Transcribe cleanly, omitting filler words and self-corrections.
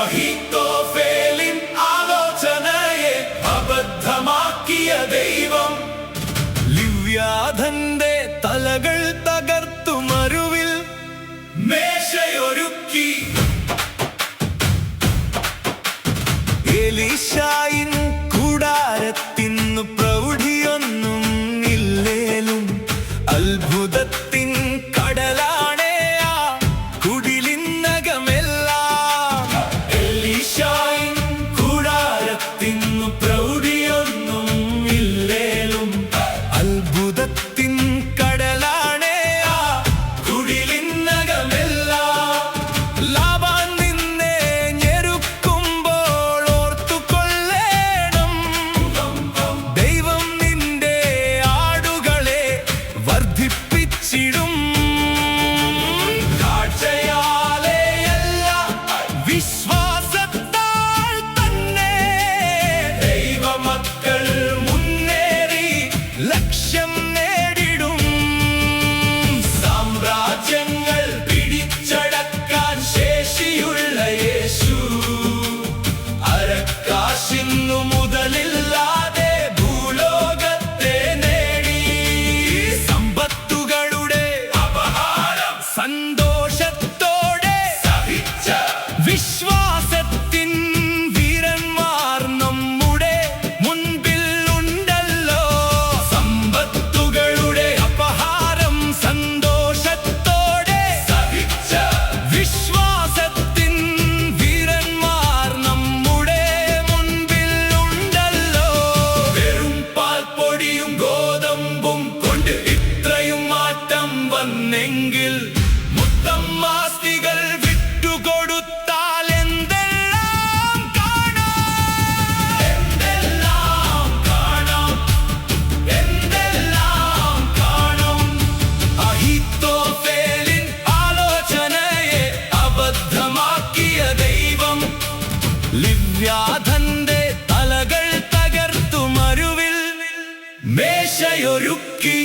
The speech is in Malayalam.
അഹീത്തോഫേലിൻ ആലോചനയെ അബദ്ധമാക്കിയ ദൈവം ലിവ്യാഥന്റെ തലകൾ തകർത്തു മരുവിൽ മേശയൊരുക്കി. എലീശായിൻ കൂടാരത്തിന്നു പ്രൗഢിയൊന്നും ഇല്ലേലും അത്ഭുതത്തിൻ കടലാണേ ആ കുടിലിന്നകമെല്ലാം. എലീശായിൻ കൂടാരത്തിന്നു പ്രൗഢിയൊന്നും ഇല്ലേലും അത്ഭുതത്തിൻ കടലാണേ ആ കുടിലിന്നകമെല്ലാം. ലാബാൻ നിന്നെ ഞെരുക്കുമ്പോൾ ഓർത്തുകൊള്ളേണം, ദൈവം നിന്റെ ആടുകളെ വർദ്ധിപ്പിച്ചിടും. കാഴ്ചയാലെയല്ല വിശ്വാസത്താൽ തന്നെ ദൈവമക്കൾ മുന്നേറി ലക്ഷ്യം നേടിടും. സാമ്രാജ്യങ്ങൾ പിടിച്ചടക്കാൻ ശേഷിയുള്ള യേശു അരക്കാശിന്നു മുതലില്ലാതെ ഭൂലോകത്തെ നേടി. സമ്പത്തുകളുടെ അപഹാരം സന്തോഷത്തോടെ സഹിച്ച വിശ്വാസത്തിൻ വീരന്മാർ നമ്മുടെ മുൻപിൽ ഉണ്ടല്ലോ. സമ്പത്തുകളുടെ അപഹാരം സന്തോഷത്തോടെ സഹിച്ച വിശ്വാസത്തിൻ വീരന്മാർ നമ്മുടെ മുൻപിൽ ഉണ്ടല്ലോ. വെറും പാൽപ്പൊടിയും ഗോതമ്പും കൊണ്ട് ഇത്രയും മാറ്റം വന്നെങ്കിൽ മുത്തമ്മാസ്തികൾ വിട്ടുകൊടുത്താൽ എന്തെല്ലാം കാണാം, എന്തെല്ലാം കാണാം, എന്തെല്ലാം കാണും. അഹീത്തോഫേലിൻ ആലോചനയെ അബദ്ധമാക്കിയ ദൈവം ലിവ്യാഥന്റെ തലകൾ തകർത്തു മരുവിൽ മേശയൊരുക്കി.